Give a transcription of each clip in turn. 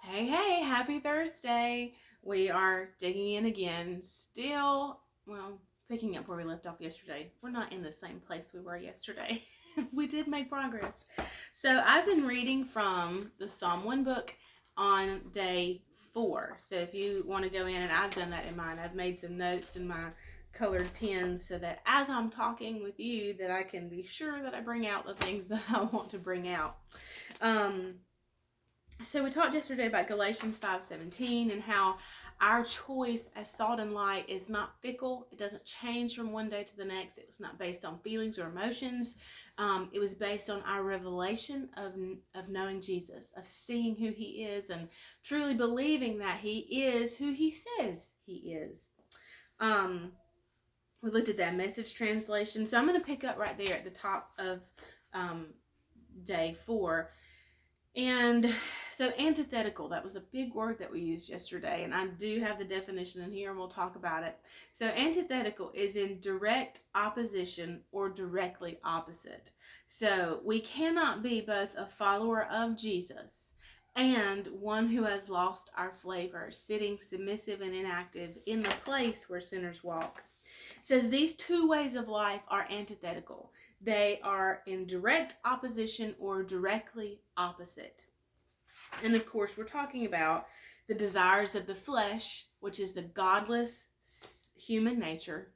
Hey, happy Thursday. We are digging in again. Still, picking up where we left off yesterday. We're not in the same place we were yesterday. We did make progress. So, I've been reading from the Psalm 1 book on day 4. So, if you want to go in, and I've done that in mine, I've made some notes in my colored pens so that as I'm talking with you, that I can be sure that I bring out the things that I want to bring out. So we talked yesterday about Galatians 5:17 and how our choice as salt and light is not fickle. It doesn't change from one day to the next. It was not based on feelings or emotions. It was based on our revelation of knowing Jesus, of seeing who he is and truly believing that he is who he says he is. We looked at that Message translation. So I'm going to pick up right there at the top of day 4. And so antithetical, that was a big word that we used yesterday, and I do have the definition in here and we'll talk about it. So antithetical is in direct opposition or directly opposite. So we cannot be both a follower of Jesus and one who has lost our flavor, sitting submissive and inactive in the place where sinners walk. It says these two ways of life are antithetical. They are in direct opposition or directly opposite. And of course, we're talking about the desires of the flesh, which is the godless human nature,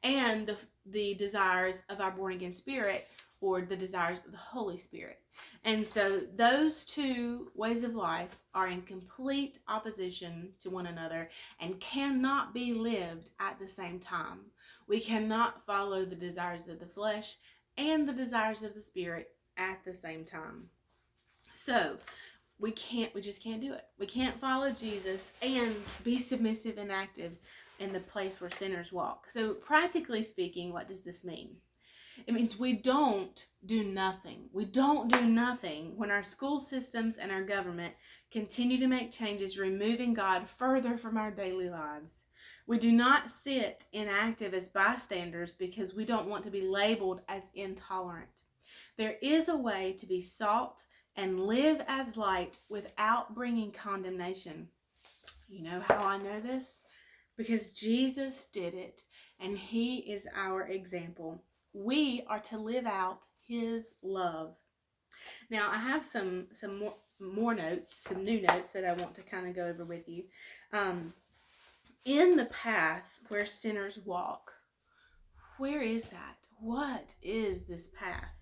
and the desires of our born again spirit, or the desires of the Holy Spirit. And so those two ways of life are in complete opposition to one another and cannot be lived at the same time. We cannot follow the desires of the flesh and the desires of the spirit at the same time. So we just can't do it. We can't follow Jesus and be submissive and active in the place where sinners walk. So practically speaking, what does this mean? It means we don't do nothing. We don't do nothing when our school systems and our government continue to make changes, removing God further from our daily lives. We do not sit inactive as bystanders because we don't want to be labeled as intolerant. There is a way to be salt and live as light without bringing condemnation. You know how I know this? Because Jesus did it, and he is our example. We are to live out his love. Now, I have some more notes, some new notes that I want to kind of go over with you. In the path where sinners walk, where is that? What is this path?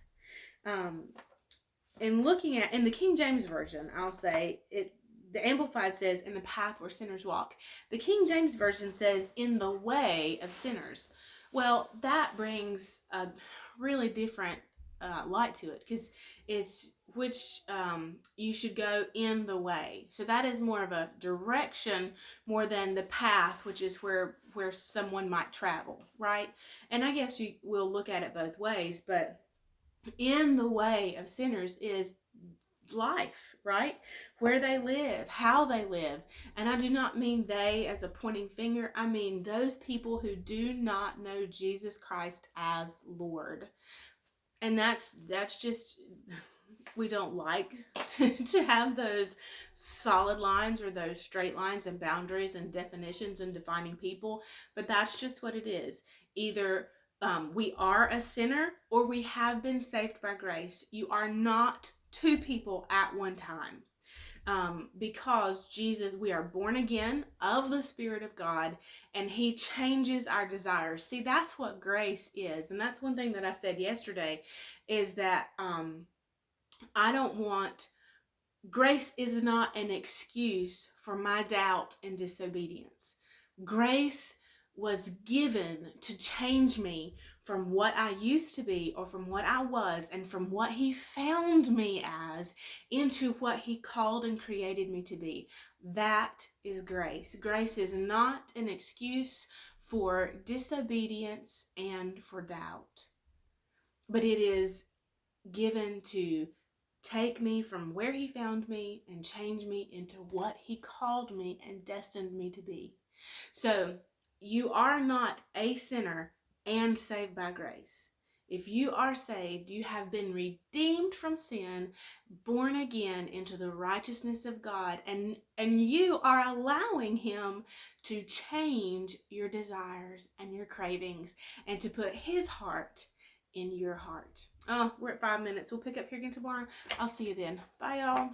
In looking at, in the King James Version, I'll say it, the Amplified says, in the path where sinners walk. The King James Version says, in the way of sinners. Well, that brings a really different light to it, because it's which you should go in the way. So that is more of a direction more than the path, which is where someone might travel, right? And I guess you will look at it both ways, but in the way of sinners is life, right? Where they live, how they live. And I do not mean they as a pointing finger. I mean those people who do not know Jesus Christ as Lord. And that's just, we don't like to have those solid lines or those straight lines and boundaries and definitions and defining people, but that's just what it is. Either we are a sinner or we have been saved by grace. You are not two people at one time. Because Jesus, we are born again of the Spirit of God, and he changes our desires. See, that's what grace is. And that's one thing that I said yesterday, is that I don't want, grace is not an excuse for my doubt and disobedience. Grace was given to change me from what I used to be, or from what I was, and from what he found me as, into what he called and created me to be. That is grace. Grace is not an excuse for disobedience and for doubt, but it is given to take me from where he found me and change me into what he called me and destined me to be. So you are not a sinner and saved by grace. If you are saved, you have been redeemed from sin, born again into the righteousness of God, and you are allowing him to change your desires and your cravings and to put his heart in your heart. Oh, we're at 5 minutes. We'll pick up here again tomorrow. I'll see you then. Bye, y'all.